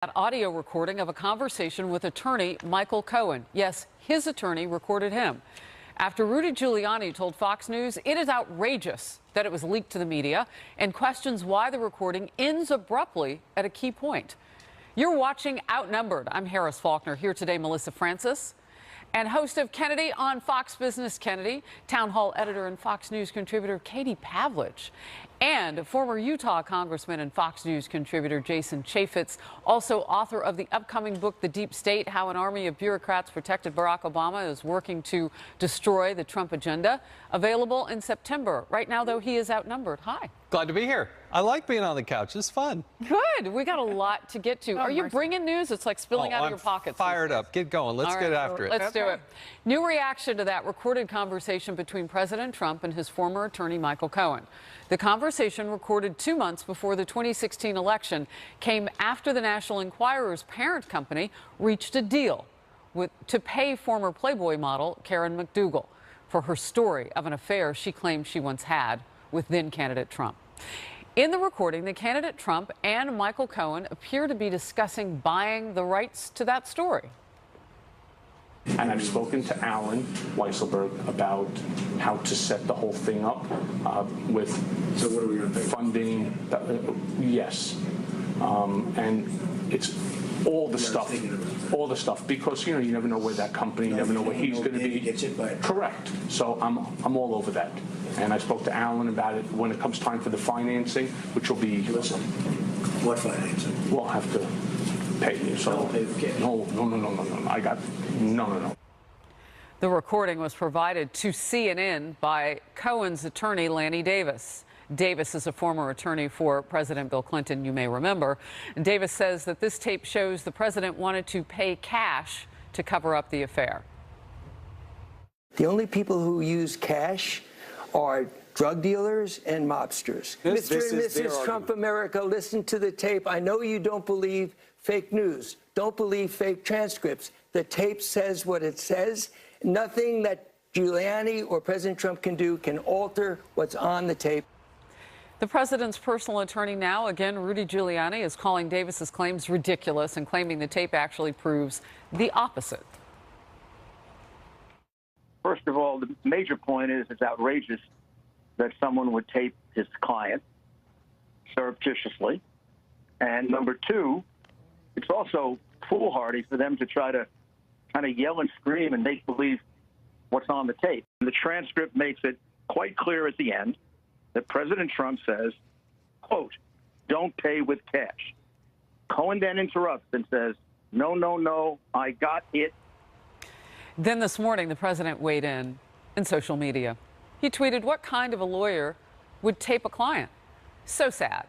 That audio recording of a conversation with attorney Michael Cohen. Yes, his attorney recorded him. After Rudy Giuliani told Fox News it is outrageous that it was leaked to the media and questions why the recording ends abruptly at a key point. You're watching Outnumbered. I'm Harris Faulkner. Here today, Melissa Francis, and host of Kennedy on Fox Business Kennedy, Town Hall editor and Fox News contributor Katie Pavlich, and former Utah Congressman and Fox News contributor Jason Chaffetz, also author of the upcoming book, The Deep State, How an Army of Bureaucrats Protected Barack Obama is Working to Destroy the Trump Agenda. Available in September. Right now, though, he is outnumbered. Hi. Glad to be here. I like being on the couch. It's fun. Good. We got a lot to get to. Are you bringing news? It's like spilling out of your pockets. Fired up. Get going. Let's get after it. Let's do it. New reaction to that recorded conversation between President Trump and his former attorney, Michael Cohen. The conversation, recorded 2 months before the 2016 election, came after the National Enquirer's parent company reached a deal to pay former Playboy model Karen McDougal for her story of an affair she claimed she once had with then-candidate Trump. In the recording, the candidate Trump and Michael Cohen appear to be discussing buying the rights to that story. And I've spoken to Alan Weisselberg about how to set the whole thing up with funding. Yes. And it's all the stuff, because you never know where that company, you never know where he's going to be. Correct. So I'm all over that. And I spoke to Alan about it when it comes time for the financing, which will be. Listen, what financing? We'll have to pay you. So no. I got no. The recording was provided to CNN by Cohen's attorney, Lanny Davis. Davis is a former attorney for President Bill Clinton, you may remember. Davis says that this tape shows the president wanted to pay cash to cover up the affair. The only people who use cash are drug dealers and mobsters. Mr. and Mrs. Trump America, listen to the tape. I know you don't believe fake news. Don't believe fake transcripts. The tape says what it says. Nothing that Giuliani or President Trump can do can alter what's on the tape. The president's personal attorney now, again, Rudy Giuliani, is calling Davis's claims ridiculous and claiming the tape actually proves the opposite. First of all, the major point is it's outrageous that someone would tape his client surreptitiously. And number two, it's also foolhardy for them to try to kind of yell and scream and make believe what's on the tape. The transcript makes it quite clear at the end that President Trump says, quote, "Don't pay with cash." Cohen then interrupts and says, no, I got it. Then this morning, the president weighed in social media. He tweeted, "What kind of a lawyer would tape a client? So sad.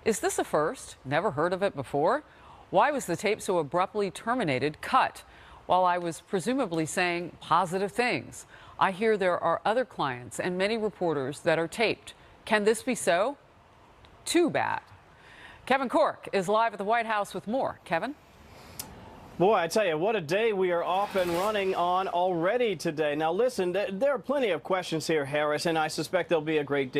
Is this a first? Never heard of it before? Why was the tape so abruptly terminated, cut, while I was presumably saying positive things? I hear there are other clients and many reporters that are taped. Can this be so? Too bad." Kevin Corke is live at the White House with more. Kevin? Boy, I tell you, what a day we are off and running on already today. Now, listen, there are plenty of questions here, Harris, and I suspect there'll be a great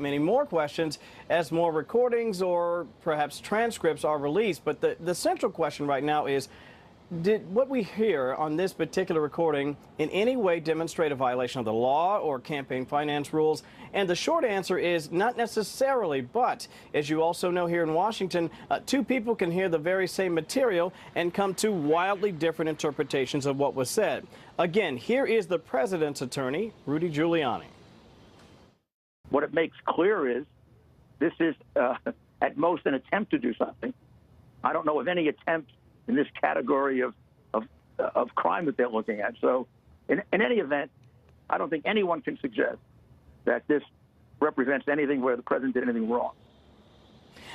many more questions as more recordings or perhaps transcripts are released. But the central question right now is, did what we hear on this particular recording in any way demonstrate a violation of the law or campaign finance rules? And the short answer is not necessarily, but as you also know here in Washington, two people can hear the very same material and come to wildly different interpretations of what was said. Again, here is the president's attorney, Rudy Giuliani. What it makes clear is this is at most an attempt to do something. I don't know of any attempt in this category of crime that they're looking at. So in any event, I don't think anyone can suggest that this represents anything where the president did anything wrong.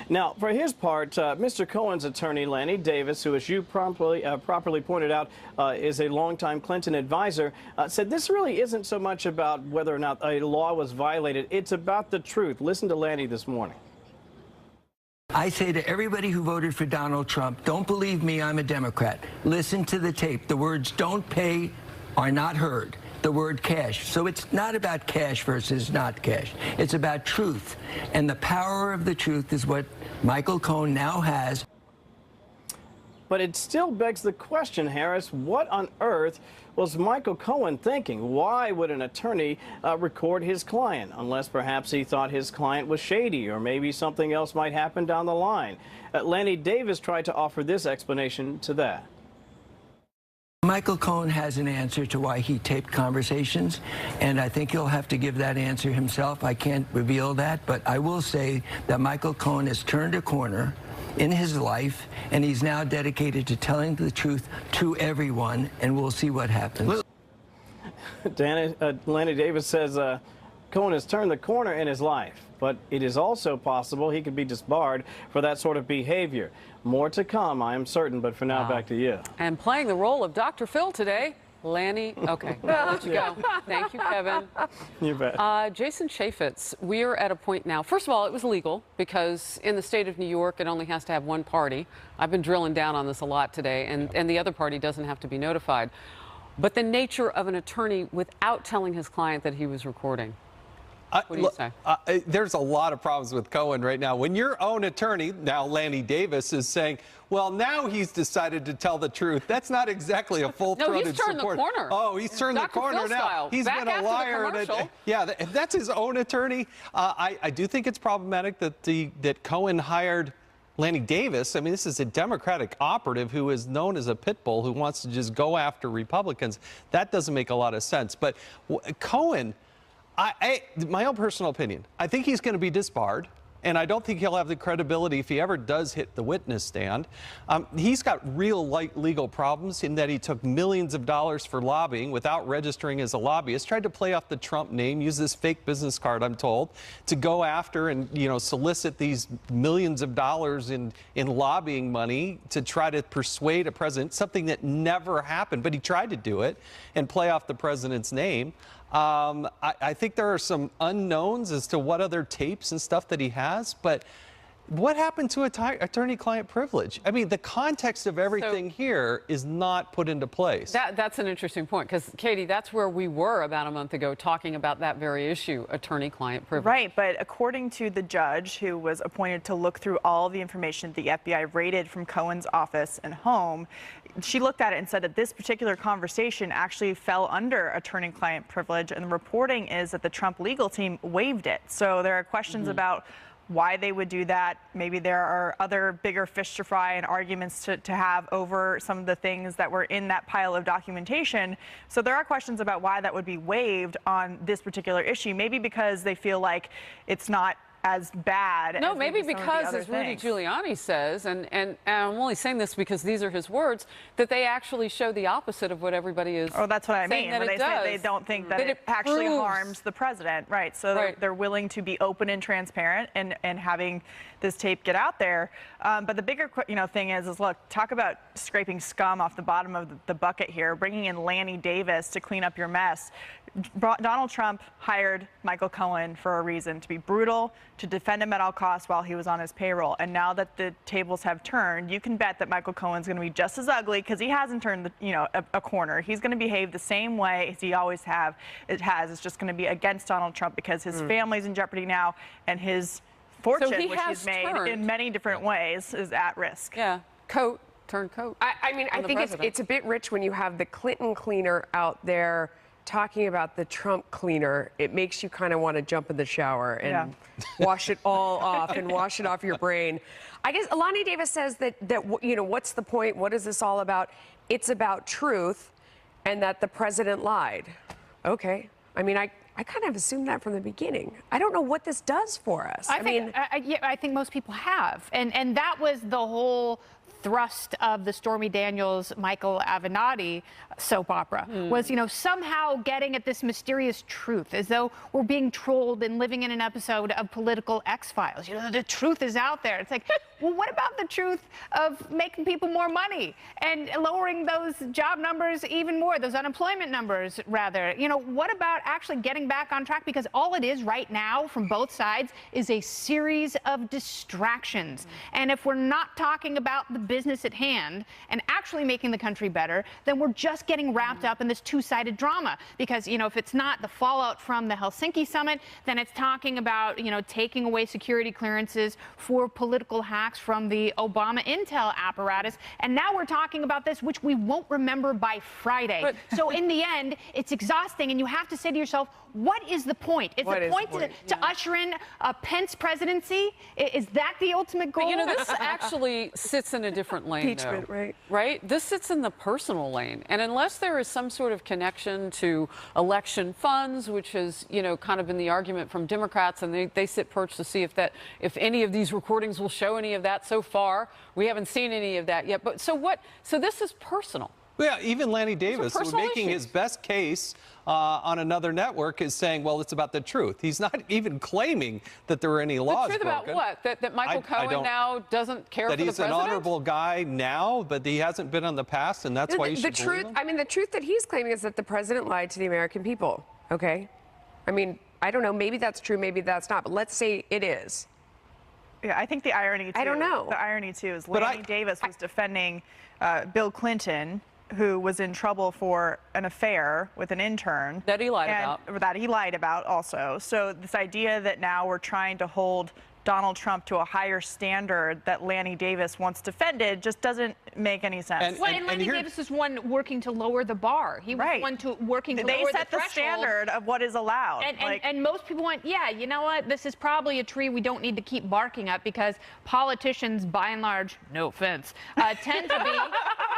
Now, for his part, Mr. Cohen's attorney, Lanny Davis, who, as you properly pointed out, is a longtime Clinton advisor, said this really isn't so much about whether or not a law was violated. It's about the truth. Listen to Lanny this morning. I say to everybody who voted for Donald Trump, don't believe me, I'm a Democrat. Listen to the tape. The words "don't pay" are not heard. The word cash. So it's not about cash versus not cash. It's about truth. And the power of the truth is what Michael Cohen now has. But it still begs the question, Harris, what on earth was Michael Cohen thinking? Why would an attorney record his client? Unless perhaps he thought his client was shady, or maybe something else might happen down the line. Lanny Davis tried to offer this explanation to that. Michael Cohen has an answer to why he taped conversations, and I think he'll have to give that answer himself. I can't reveal that, but I will say that Michael Cohen has turned a corner in his life, and he's now dedicated to telling the truth to everyone, and we'll see what happens. Lanny Davis says Cohen has turned the corner in his life, but it is also possible he could be disbarred for that sort of behavior. More to come, I am certain, but for now, back to you. And playing the role of Dr. Phil today, Lanny. Okay, I'll let you go. Thank you, Kevin. You bet. Jason Chaffetz, we are at a point now. First of all, it was legal because in the state of New York, it only has to have one party. I've been drilling down on this a lot today, and the other party doesn't have to be notified. But the nature of an attorney without telling his client that he was recording. What do you say? There's a lot of problems with Cohen right now. When your own attorney, now Lanny Davis, is saying, well, now he's decided to tell the truth. That's not exactly a full-throated support. No, he's turned the corner. Oh, he's turned the corner Phil now. style. He's Back been a liar. If that's his own attorney, I do think it's problematic that Cohen hired Lanny Davis. I mean, this is a Democratic operative who is known as a pit bull who wants to just go after Republicans. That doesn't make a lot of sense. But Cohen, my own personal opinion, I think he's going to be disbarred, and I don't think he'll have the credibility if he ever does hit the witness stand. He's got real legal problems in that he took millions of dollars for lobbying without registering as a lobbyist, tried to play off the Trump name, use this fake business card, I'm told, to go after and, solicit these millions of dollars in lobbying money to try to persuade a president, something that never happened, but he tried to do it and play off the president's name. I think there are some unknowns as to what other tapes and stuff that he has, but what happened to attorney-client privilege? I mean, the context of everything here is not put into place. That's an interesting point, because, Katie, that's where we were about a month ago talking about that very issue, attorney-client privilege. Right, but according to the judge who was appointed to look through all the information the FBI raided from Cohen's office and home, she looked at it and said that this particular conversation actually fell under attorney-client privilege, and the reporting is that the Trump legal team waived it. So there are questions about why they would do that. Maybe there are other bigger fish to fry and arguments to have over some of the things that were in that pile of documentation. So there are questions about why that would be waived on this particular issue. Maybe because they feel like it's not as bad. No, as maybe some of the because, other as Rudy things. Giuliani says, and I'm only saying this because these are his words, that they actually show the opposite of what everybody is. Oh, that's what I mean. That When they say they don't think that it actually harms the president, right? So they're willing to be open and transparent and having this tape get out there. But the bigger thing is look, talk about scraping scum off the bottom of the bucket here, bringing in Lanny Davis to clean up your mess. Donald Trump hired Michael Cohen for a reason, to be brutal, to defend him at all costs while he was on his payroll. And now that the tables have turned, you can bet that Michael Cohen's going to be just as ugly, because he hasn't turned a corner. He's going to behave the same way as he always has. It's just going to be against Donald Trump because his family's in jeopardy now, and his fortune, which he's made in many different ways, is at risk. Yeah, turn coat. I mean, I think it's a bit rich when you have the Clinton cleaner out there talking about the Trump cleaner. It makes you kind of want to jump in the shower and wash it all off and wash it off your brain. I guess Lanny Davis says that what's the point? What is this all about? It's about truth, and that the president lied. Okay. I mean, I kind of assumed that from the beginning. I don't know what this does for us. I think most people have. And that was the whole thrust of the Stormy Daniels, Michael Avenatti soap opera, was, somehow getting at this mysterious truth, as though we're being trolled and living in an episode of Political X-Files. The truth is out there. It's like, well, what about the truth of making people more money and lowering those job numbers even more, those unemployment numbers, rather? What about actually getting back on track? Because all it is right now from both sides is a series of distractions. And if we're not talking about the business at hand and actually making the country better, then we're just getting wrapped up in this two-sided drama. Because, if it's not the fallout from the Helsinki summit, then it's talking about, taking away security clearances for political hackers contacts from the Obama intel apparatus. And now we're talking about this, which we won't remember by Friday. So in the end, it's exhausting, and you have to say to yourself, what is the point? Is the point to usher in a Pence presidency? Is that the ultimate goal? But, you know, this actually sits in a different lane, though. Right? This sits in the personal lane. And unless there is some sort of connection to election funds, which has, you know, kind of been the argument from Democrats, and they sit perched to see if any of these recordings will show any of that. So far, we haven't seen any of that yet. But so this is personal. Yeah, even Lanny Davis, who's making his best case on another network, is saying, well, it's about the truth. He's not even claiming that there were any laws broken. The truth about what? That Michael Cohen now doesn't care for the president? That he's an honorable guy now, but he hasn't been in the past, and that's why you should believe him? I mean, the truth that he's claiming is that the president lied to the American people, okay? I mean, I don't know. Maybe that's true. Maybe that's not. But let's say it is. Yeah, I think the irony, too. I don't know. The irony, too, is Lanny Davis was defending Bill Clinton, who was in trouble for an affair with an intern. That he lied about. That he lied about also. So this idea that now we're trying to hold Donald Trump to a higher standard that Lanny Davis once defended just doesn't make any sense. And Lanny Davis is one working to lower the bar. He was one working to lower the threshold. They set the standard of what is allowed. And most people went, yeah, you know what? This is probably a tree we don't need to keep barking up, because politicians, by and large, no offense, tend to be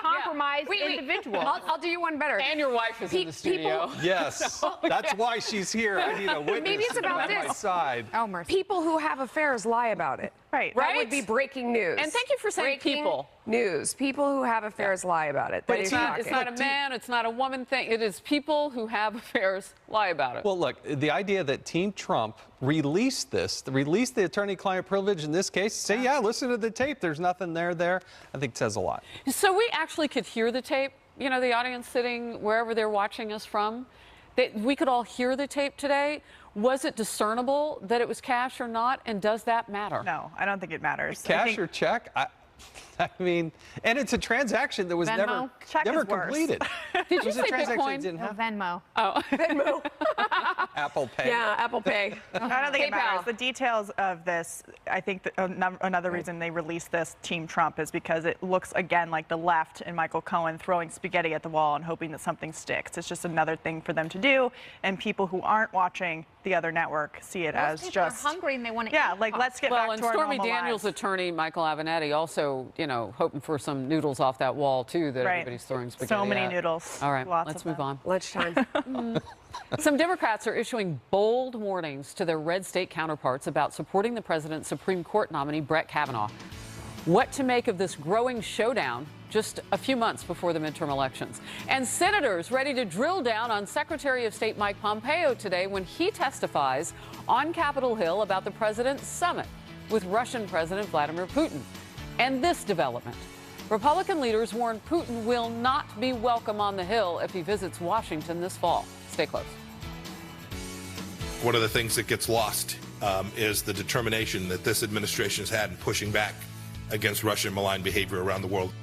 compromised individuals. I'll do you one better. And your wife is in the studio. Yes, that's why she's here. I need a witness. Maybe it's about this. On my side. Oh, mercy. People who have affairs lie about it. Right. That would be breaking news. And thank you for saying people. News. People who have affairs lie about it. But it's not a man, it's not a woman thing. It is people who have affairs lie about it. Well, look, the idea that Team Trump released the attorney-client privilege in this case, say, yeah, listen to the tape, there's nothing there, I think says a lot. So we actually could hear the tape, you know, the audience sitting wherever they're watching us from. We could all hear the tape today. Was it discernible that it was cash or not? And does that matter? No, I don't think it matters. Cash or check? I mean, and it's a transaction that was Venmo? never completed. Did you say Bitcoin? Venmo. Oh, Venmo. Apple Pay. Yeah, Apple Pay. I don't think it matters. The details of this, I think another reason they released this Team Trump is because it looks, again, like the left and Michael Cohen throwing spaghetti at the wall and hoping that something sticks. It's just another thing for them to do, and people who aren't watching the other network see it as just... Most people are hungry and they want to eat. Yeah, like, let's get back to our normal Stormy Daniels' attorney, Michael Avenatti, also, you know, hoping for some noodles off that wall, too, that everybody's throwing spaghetti So many at. noodles. All right, Lots let's of move them. on. Lunchtime. Some Democrats are issuing bold warnings to their red state counterparts about supporting the president's Supreme Court nominee, Brett Kavanaugh. What to make of this growing showdown just a few months before the midterm elections. And senators ready to drill down on Secretary of State Mike Pompeo today when he testifies on Capitol Hill about the president's summit with Russian President Vladimir Putin. And this development. Republican leaders warn Putin will not be welcome on the Hill if he visits Washington this fall. Stay close. One of the things that gets lost is the determination that this administration has had in pushing back against Russian malign behavior around the world.